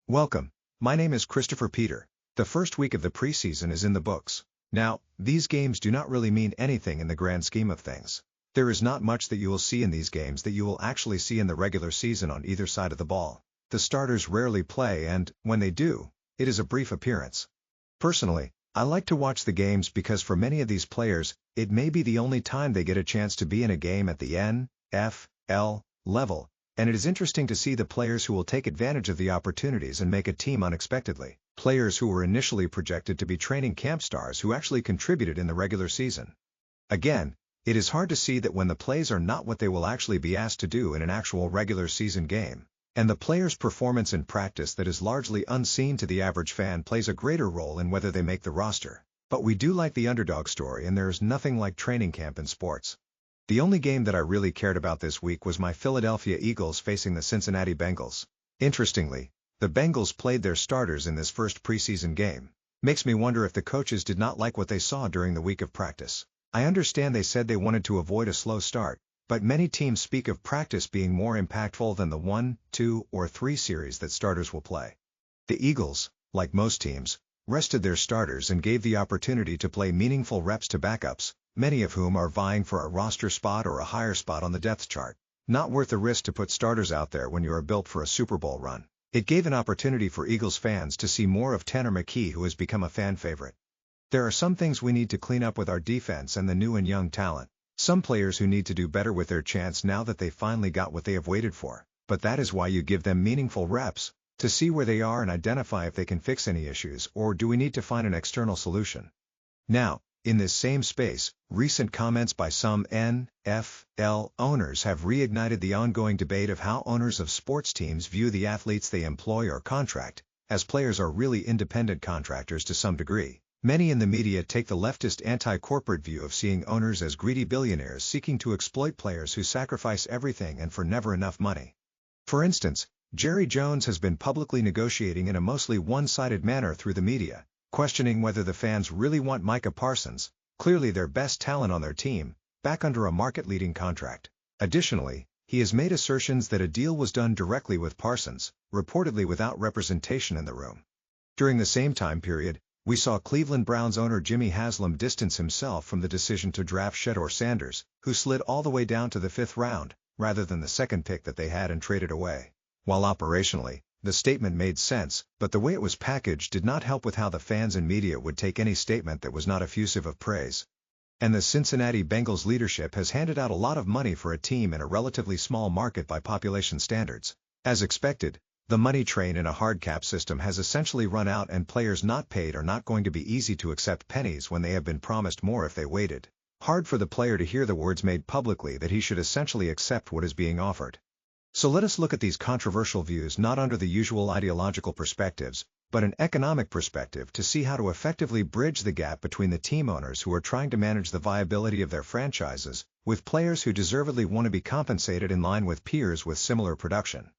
Welcome. My name is Christopher Peter. The first week of the preseason is in the books. Now, these games do not really mean anything in the grand scheme of things. There is not much that you will see in these games that you will actually see in the regular season on either side of the ball. The starters rarely play and, when they do, it is a brief appearance. Personally, I like to watch the games because for many of these players, it may be the only time they get a chance to be in a game at the NFL level, and it is interesting to see the players who will take advantage of the opportunities and make a team unexpectedly. Players who were initially projected to be training camp stars who actually contributed in the regular season. Again, it is hard to see that when the plays are not what they will actually be asked to do in an actual regular season game, and the player's performance in practice that is largely unseen to the average fan plays a greater role in whether they make the roster. But we do like the underdog story, and there is nothing like training camp in sports. The only game that I really cared about this week was my Philadelphia Eagles facing the Cincinnati Bengals. Interestingly, the Bengals played their starters in this first preseason game. Makes me wonder if the coaches did not like what they saw during the week of practice. I understand they said they wanted to avoid a slow start, but many teams speak of practice being more impactful than the 1, 2, or 3 series that starters will play. The Eagles, like most teams, rested their starters and gave the opportunity to play meaningful reps to backups, many of whom are vying for a roster spot or a higher spot on the depth chart. Not worth the risk to put starters out there when you are built for a Super Bowl run. It gave an opportunity for Eagles fans to see more of Tanner McKee, who has become a fan favorite. There are some things we need to clean up with our defense and the new and young talent. Some players who need to do better with their chance now that they finally got what they have waited for. But that is why you give them meaningful reps, to see where they are and identify if they can fix any issues, or do we need to find an external solution. Now, in this same space, recent comments by some NFL owners have reignited the ongoing debate of how owners of sports teams view the athletes they employ or contract, as players are really independent contractors to some degree. Many in the media take the leftist anti-corporate view of seeing owners as greedy billionaires seeking to exploit players who sacrifice everything and for never enough money. For instance, Jerry Jones has been publicly negotiating in a mostly one-sided manner through the media, questioning whether the fans really want Micah Parsons, clearly their best talent on their team, back under a market-leading contract. Additionally, he has made assertions that a deal was done directly with Parsons, reportedly without representation in the room. During the same time period, we saw Cleveland Browns owner Jimmy Haslam distance himself from the decision to draft Shedeur Sanders, who slid all the way down to the 5th round, rather than the second pick that they had and traded away. While operationally, the statement made sense, but the way it was packaged did not help with how the fans and media would take any statement that was not effusive of praise. And the Cincinnati Bengals leadership has handed out a lot of money for a team in a relatively small market by population standards. As expected, the money train in a hard cap system has essentially run out, and players not paid are not going to be easy to accept pennies when they have been promised more if they waited. Hard for the player to hear the words made publicly that he should essentially accept what is being offered. So let us look at these controversial views not under the usual ideological perspectives, but an economic perspective to see how to effectively bridge the gap between the team owners who are trying to manage the viability of their franchises, with players who deservedly want to be compensated in line with peers with similar production.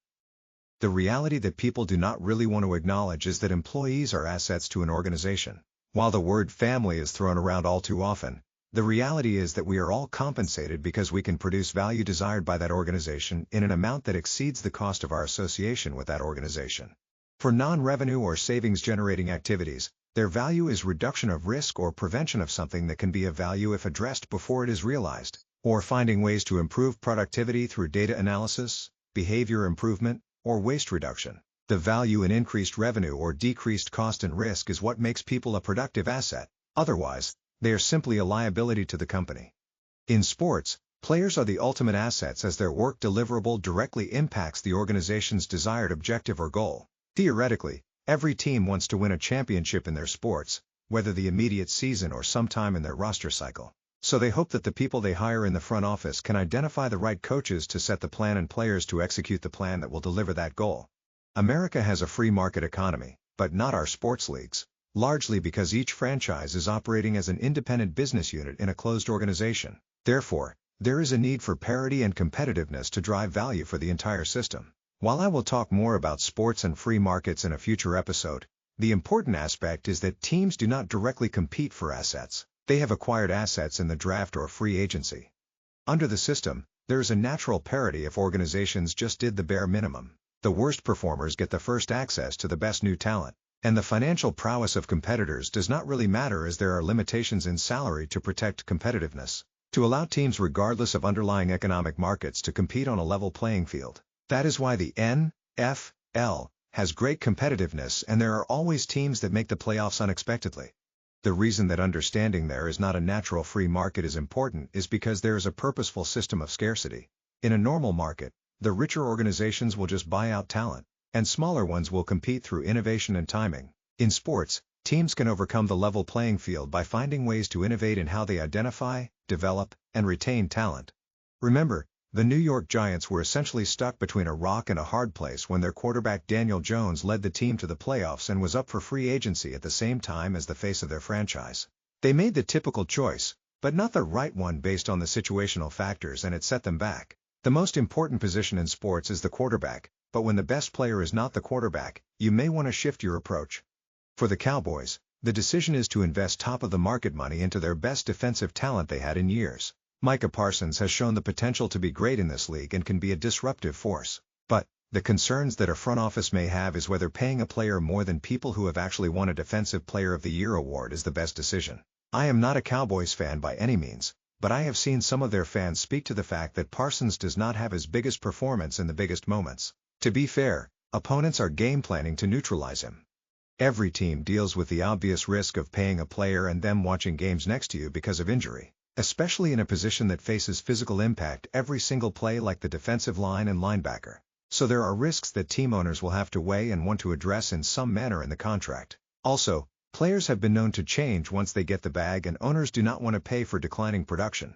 The reality that people do not really want to acknowledge is that employees are assets to an organization. While the word family is thrown around all too often, the reality is that we are all compensated because we can produce value desired by that organization in an amount that exceeds the cost of our association with that organization. For non-revenue or savings-generating activities, their value is reduction of risk or prevention of something that can be of value if addressed before it is realized, or finding ways to improve productivity through data analysis, behavior improvement, or waste reduction. The value in increased revenue or decreased cost and risk is what makes people a productive asset. Otherwise, they are simply a liability to the company. In sports, players are the ultimate assets as their work deliverable directly impacts the organization's desired objective or goal. Theoretically, every team wants to win a championship in their sports, whether the immediate season or sometime in their roster cycle. So they hope that the people they hire in the front office can identify the right coaches to set the plan and players to execute the plan that will deliver that goal. America has a free market economy, but not our sports leagues, largely because each franchise is operating as an independent business unit in a closed organization. Therefore, there is a need for parity and competitiveness to drive value for the entire system. While I will talk more about sports and free markets in a future episode, the important aspect is that teams do not directly compete for assets. They have acquired assets in the draft or free agency. Under the system, there is a natural parity if organizations just did the bare minimum. The worst performers get the first access to the best new talent. And the financial prowess of competitors does not really matter, as there are limitations in salary to protect competitiveness, to allow teams regardless of underlying economic markets to compete on a level playing field. That is why the NFL has great competitiveness, and there are always teams that make the playoffs unexpectedly. The reason that understanding there is not a natural free market is important is because there is a purposeful system of scarcity. In a normal market, the richer organizations will just buy out talent, and smaller ones will compete through innovation and timing. In sports, teams can overcome the level playing field by finding ways to innovate in how they identify, develop, and retain talent. Remember, the New York Giants were essentially stuck between a rock and a hard place when their quarterback Daniel Jones led the team to the playoffs and was up for free agency at the same time as the face of their franchise. They made the typical choice, but not the right one based on the situational factors, and it set them back. The most important position in sports is the quarterback, but when the best player is not the quarterback, you may want to shift your approach. For the Cowboys, the decision is to invest top-of-the-market money into their best defensive talent they had in years. Micah Parsons has shown the potential to be great in this league and can be a disruptive force. But the concerns that a front office may have is whether paying a player more than people who have actually won a Defensive Player of the Year award is the best decision. I am not a Cowboys fan by any means, but I have seen some of their fans speak to the fact that Parsons does not have his biggest performance in the biggest moments. To be fair, opponents are game planning to neutralize him. Every team deals with the obvious risk of paying a player and them watching games next to you because of injury, especially in a position that faces physical impact every single play like the defensive line and linebacker. So there are risks that team owners will have to weigh and want to address in some manner in the contract. Also, players have been known to change once they get the bag, and owners do not want to pay for declining production.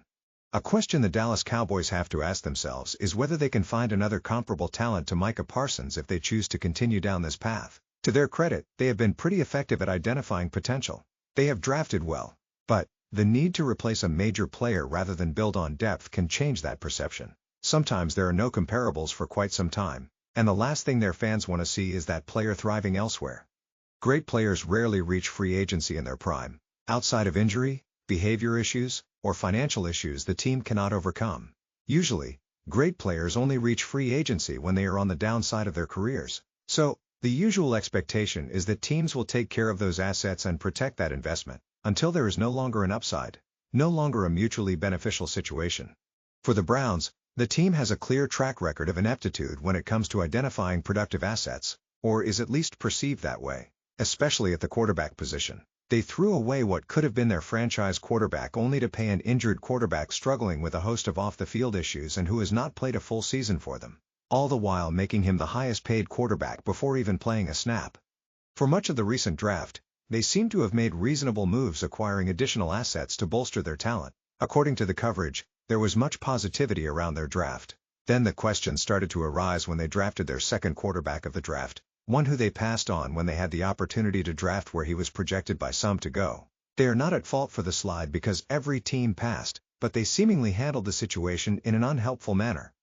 A question the Dallas Cowboys have to ask themselves is whether they can find another comparable talent to Micah Parsons if they choose to continue down this path. To their credit, they have been pretty effective at identifying potential. They have drafted well, but the need to replace a major player rather than build on depth can change that perception. Sometimes there are no comparables for quite some time, and the last thing their fans want to see is that player thriving elsewhere. Great players rarely reach free agency in their prime, outside of injury, behavior issues, or financial issues the team cannot overcome. Usually, great players only reach free agency when they are on the downside of their careers. So, the usual expectation is that teams will take care of those assets and protect that investment until there is no longer an upside, no longer a mutually beneficial situation. For the Browns, the team has a clear track record of ineptitude when it comes to identifying productive assets, or is at least perceived that way, especially at the quarterback position. They threw away what could have been their franchise quarterback only to pay an injured quarterback struggling with a host of off-the-field issues and who has not played a full season for them, all the while making him the highest-paid quarterback before even playing a snap. For much of the recent draft, they seem to have made reasonable moves acquiring additional assets to bolster their talent. According to the coverage, there was much positivity around their draft. Then the question started to arise when they drafted their second quarterback of the draft, one who they passed on when they had the opportunity to draft where he was projected by some to go. They are not at fault for the slide because every team passed, but they seemingly handled the situation in an unhelpful manner.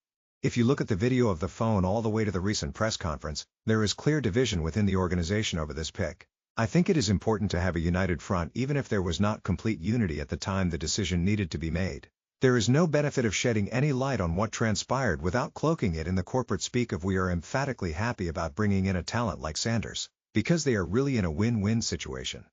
If you look at the video of the phone all the way to the recent press conference, there is clear division within the organization over this pick. I think it is important to have a united front even if there was not complete unity at the time the decision needed to be made. There is no benefit of shedding any light on what transpired without cloaking it in the corporate speak of we are emphatically happy about bringing in a talent like Sanders, because they are really in a win-win situation.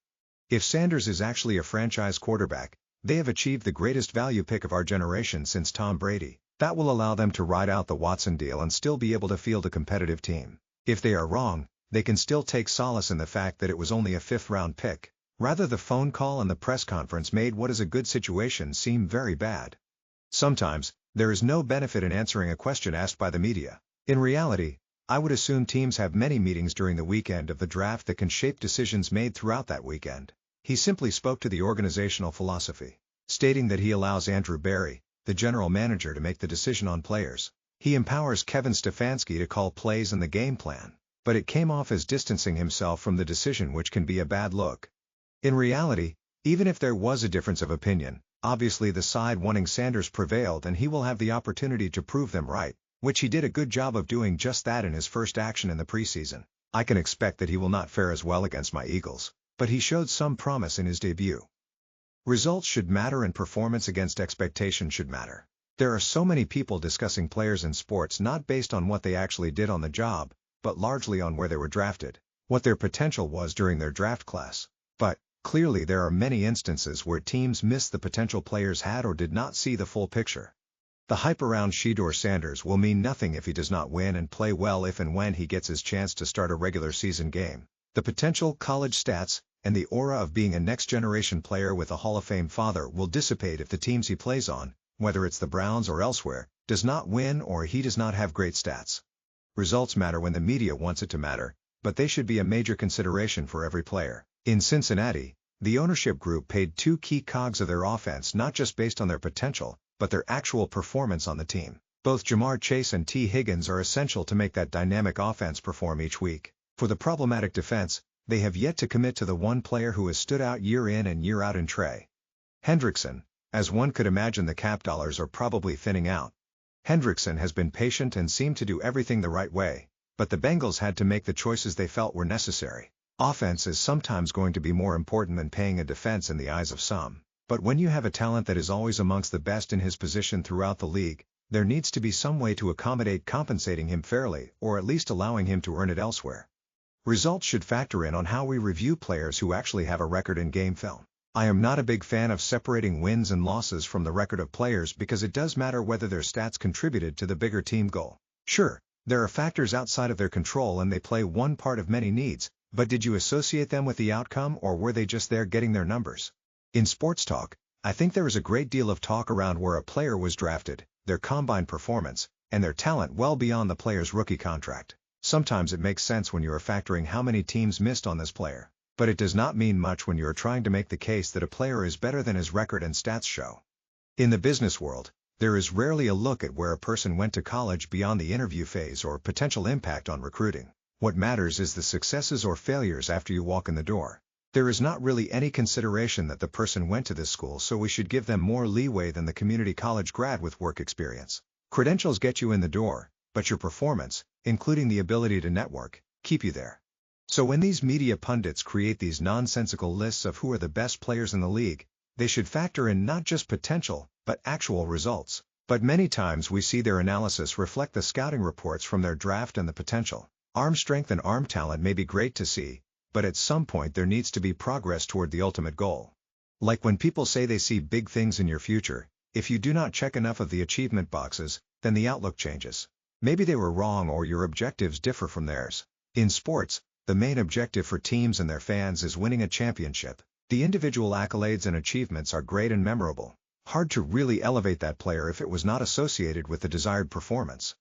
If Sanders is actually a franchise quarterback, they have achieved the greatest value pick of our generation since Tom Brady. That will allow them to ride out the Watson deal and still be able to field a competitive team. If they are wrong, they can still take solace in the fact that it was only a fifth-round pick. Rather, the phone call and the press conference made what is a good situation seem very bad. Sometimes, there is no benefit in answering a question asked by the media. In reality, I would assume teams have many meetings during the weekend of the draft that can shape decisions made throughout that weekend. He simply spoke to the organizational philosophy, stating that he allows Andrew Berry, the general manager, to make the decision on players. He empowers Kevin Stefanski to call plays and the game plan, but it came off as distancing himself from the decision, which can be a bad look. In reality, even if there was a difference of opinion, obviously the side wanting Sanders prevailed and he will have the opportunity to prove them right, which he did a good job of doing just that in his first action in the preseason. I can expect that he will not fare as well against my Eagles, but he showed some promise in his debut. Results should matter and performance against expectation should matter. There are so many people discussing players in sports not based on what they actually did on the job, but largely on where they were drafted, what their potential was during their draft class. But, clearly there are many instances where teams missed the potential players had or did not see the full picture. The hype around Shedeur Sanders will mean nothing if he does not win and play well if and when he gets his chance to start a regular season game. The potential, college stats, and the aura of being a next-generation player with a Hall of Fame father will dissipate if the teams he plays on, whether it's the Browns or elsewhere, does not win or he does not have great stats. Results matter when the media wants it to matter, but they should be a major consideration for every player. In Cincinnati, the ownership group paid two key cogs of their offense not just based on their potential, but their actual performance on the team. Both Ja'Marr Chase and T. Higgins are essential to make that dynamic offense perform each week. For the problematic defense, they have yet to commit to the one player who has stood out year in and year out in Trey Hendrickson. As one could imagine, the cap dollars are probably thinning out. Hendrickson has been patient and seemed to do everything the right way, but the Bengals had to make the choices they felt were necessary. Offense is sometimes going to be more important than paying a defense in the eyes of some. But when you have a talent that is always amongst the best in his position throughout the league, there needs to be some way to accommodate compensating him fairly, or at least allowing him to earn it elsewhere. Results should factor in on how we review players who actually have a record in game film. I am not a big fan of separating wins and losses from the record of players because it does matter whether their stats contributed to the bigger team goal. Sure, there are factors outside of their control and they play one part of many needs, but did you associate them with the outcome or were they just there getting their numbers? In sports talk, I think there is a great deal of talk around where a player was drafted, their combine performance, and their talent well beyond the player's rookie contract. Sometimes it makes sense when you are factoring how many teams missed on this player, but it does not mean much when you are trying to make the case that a player is better than his record and stats show. In the business world, there is rarely a look at where a person went to college beyond the interview phase or potential impact on recruiting. What matters is the successes or failures after you walk in the door. There is not really any consideration that the person went to this school, so we should give them more leeway than the community college grad with work experience. Credentials get you in the door, but your performance, including the ability to network, keep you there. So when these media pundits create these nonsensical lists of who are the best players in the league, they should factor in not just potential, but actual results. But many times we see their analysis reflect the scouting reports from their draft and the potential. Arm strength and arm talent may be great to see, but at some point there needs to be progress toward the ultimate goal. Like when people say they see big things in your future, if you do not check enough of the achievement boxes, then the outlook changes. Maybe they were wrong or your objectives differ from theirs. In sports, the main objective for teams and their fans is winning a championship. The individual accolades and achievements are great and memorable. Hard to really elevate that player if it was not associated with the desired performance.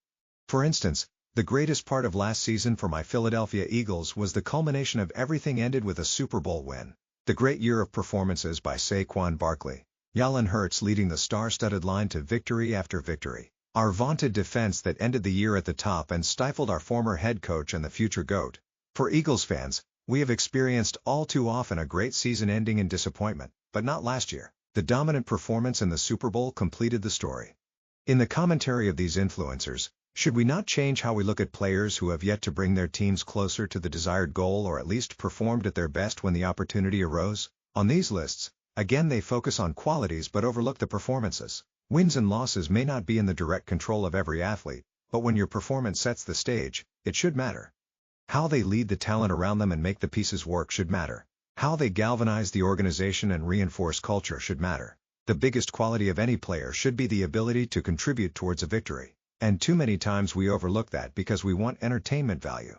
For instance, the greatest part of last season for my Philadelphia Eagles was the culmination of everything ended with a Super Bowl win. The great year of performances by Saquon Barkley, Jalen Hurts leading the star-studded line to victory after victory. Our vaunted defense that ended the year at the top and stifled our former head coach and the future GOAT. For Eagles fans, we have experienced all too often a great season ending in disappointment, but not last year. The dominant performance in the Super Bowl completed the story. In the commentary of these influencers, should we not change how we look at players who have yet to bring their teams closer to the desired goal or at least performed at their best when the opportunity arose? On these lists, again they focus on qualities but overlook the performances. Wins and losses may not be in the direct control of every athlete, but when your performance sets the stage, it should matter. How they lead the talent around them and make the pieces work should matter. How they galvanize the organization and reinforce culture should matter. The biggest quality of any player should be the ability to contribute towards a victory. And too many times we overlook that because we want entertainment value.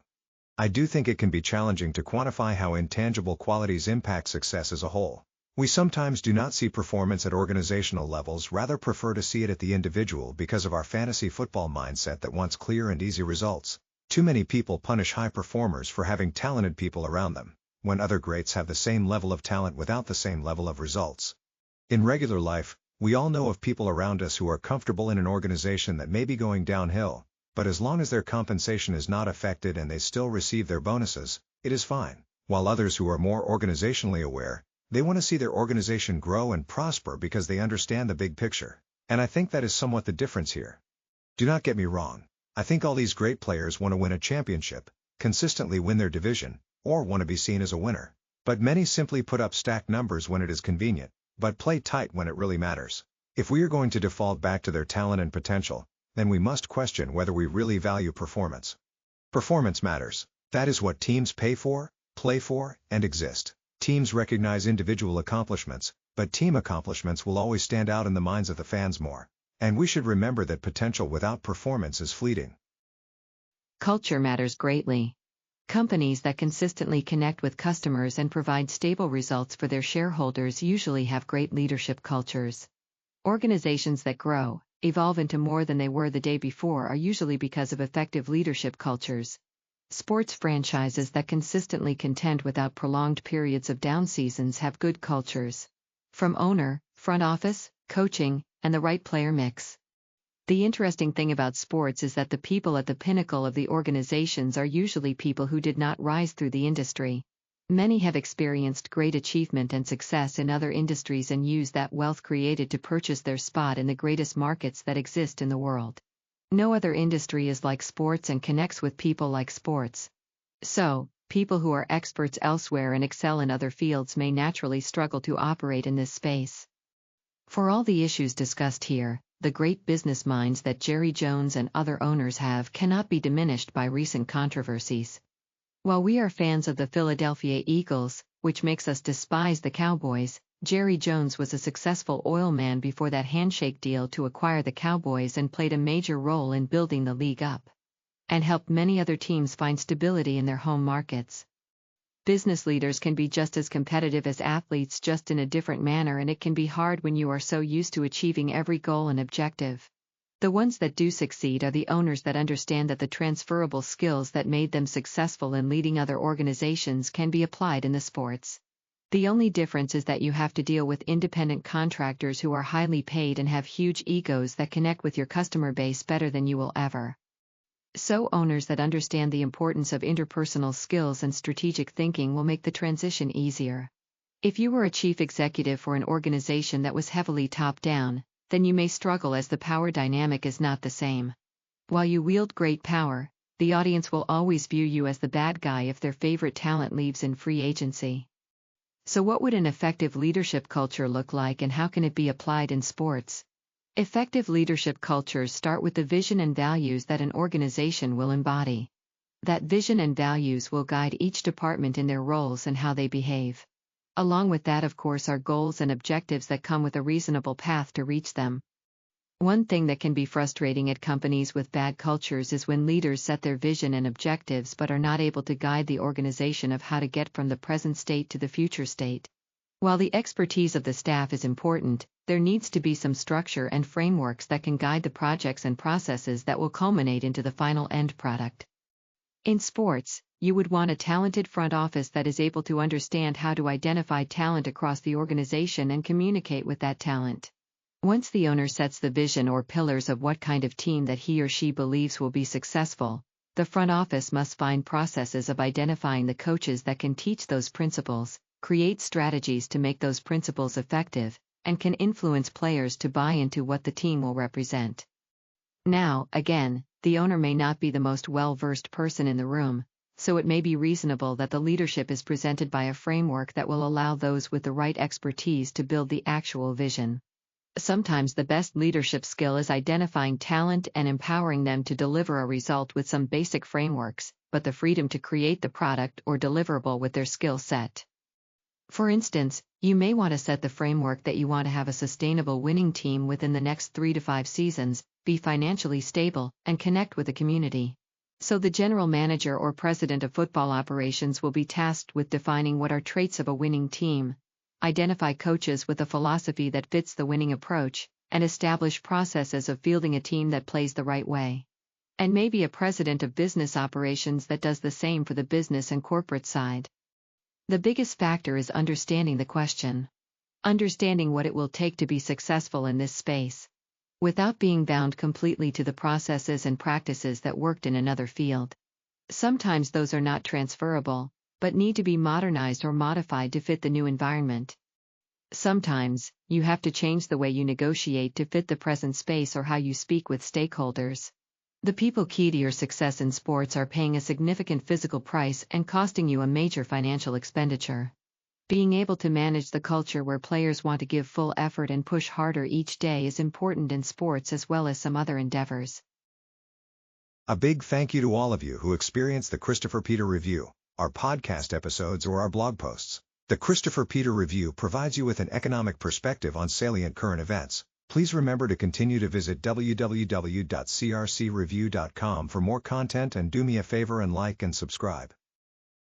I do think it can be challenging to quantify how intangible qualities impact success as a whole. We sometimes do not see performance at organizational levels, rather prefer to see it at the individual because of our fantasy football mindset that wants clear and easy results. Too many people punish high performers for having talented people around them, when other greats have the same level of talent without the same level of results. In regular life, we all know of people around us who are comfortable in an organization that may be going downhill, but as long as their compensation is not affected and they still receive their bonuses, it is fine. While others who are more organizationally aware, they want to see their organization grow and prosper because they understand the big picture. And I think that is somewhat the difference here. Do not get me wrong. I think all these great players want to win a championship, consistently win their division, or want to be seen as a winner. But many simply put up stacked numbers when it is convenient, but play tight when it really matters. If we are going to default back to their talent and potential, then we must question whether we really value performance. Performance matters. That is what teams pay for, play for, and exist. Teams recognize individual accomplishments, but team accomplishments will always stand out in the minds of the fans more. And we should remember that potential without performance is fleeting. Culture matters greatly. Companies that consistently connect with customers and provide stable results for their shareholders usually have great leadership cultures. Organizations that grow, evolve into more than they were the day before are usually because of effective leadership cultures. Sports franchises that consistently contend without prolonged periods of down seasons have good cultures. From owner, front office, coaching, and the right player mix. The interesting thing about sports is that the people at the pinnacle of the organizations are usually people who did not rise through the industry. Many have experienced great achievement and success in other industries and use that wealth created to purchase their spot in the greatest markets that exist in the world. No other industry is like sports and connects with people like sports. So, people who are experts elsewhere and excel in other fields may naturally struggle to operate in this space. For all the issues discussed here, the great business minds that Jerry Jones and other owners have cannot be diminished by recent controversies. While we are fans of the Philadelphia Eagles, which makes us despise the Cowboys, Jerry Jones was a successful oil man before that handshake deal to acquire the Cowboys and played a major role in building the league up. And helped many other teams find stability in their home markets. Business leaders can be just as competitive as athletes, just in a different manner, and it can be hard when you are so used to achieving every goal and objective. The ones that do succeed are the owners that understand that the transferable skills that made them successful in leading other organizations can be applied in the sports. The only difference is that you have to deal with independent contractors who are highly paid and have huge egos that connect with your customer base better than you will ever. So owners that understand the importance of interpersonal skills and strategic thinking will make the transition easier. If you were a chief executive for an organization that was heavily top-down, then you may struggle as the power dynamic is not the same. While you wield great power, the audience will always view you as the bad guy if their favorite talent leaves in free agency. So what would an effective leadership culture look like, and how can it be applied in sports? Effective leadership cultures start with the vision and values that an organization will embody. That vision and values will guide each department in their roles and how they behave. Along with that, of course, are goals and objectives that come with a reasonable path to reach them. One thing that can be frustrating at companies with bad cultures is when leaders set their vision and objectives but are not able to guide the organization of how to get from the present state to the future state. While the expertise of the staff is important, there needs to be some structure and frameworks that can guide the projects and processes that will culminate into the final end product. In sports, you would want a talented front office that is able to understand how to identify talent across the organization and communicate with that talent. Once the owner sets the vision or pillars of what kind of team that he or she believes will be successful, the front office must find processes of identifying the coaches that can teach those principles, create strategies to make those principles effective, and can influence players to buy into what the team will represent. Now, again, the owner may not be the most well-versed person in the room, so it may be reasonable that the leadership is presented by a framework that will allow those with the right expertise to build the actual vision. Sometimes the best leadership skill is identifying talent and empowering them to deliver a result with some basic frameworks, but the freedom to create the product or deliverable with their skill set. For instance, you may want to set the framework that you want to have a sustainable winning team within the next 3 to 5 seasons, be financially stable, and connect with the community. So the general manager or president of football operations will be tasked with defining what are traits of a winning team, identify coaches with a philosophy that fits the winning approach, and establish processes of fielding a team that plays the right way. And maybe a president of business operations that does the same for the business and corporate side. The biggest factor is understanding the question. Understanding what it will take to be successful in this space, without being bound completely to the processes and practices that worked in another field. Sometimes those are not transferable, but need to be modernized or modified to fit the new environment. Sometimes, you have to change the way you negotiate to fit the present space or how you speak with stakeholders. The people key to your success in sports are paying a significant physical price and costing you a major financial expenditure. Being able to manage the culture where players want to give full effort and push harder each day is important in sports as well as some other endeavors. A big thank you to all of you who experience the Christopher Peter Review, our podcast episodes or our blog posts. The Christopher Peter Review provides you with an economic perspective on salient current events. Please remember to continue to visit www.crcreview.com for more content and do me a favor and like and subscribe.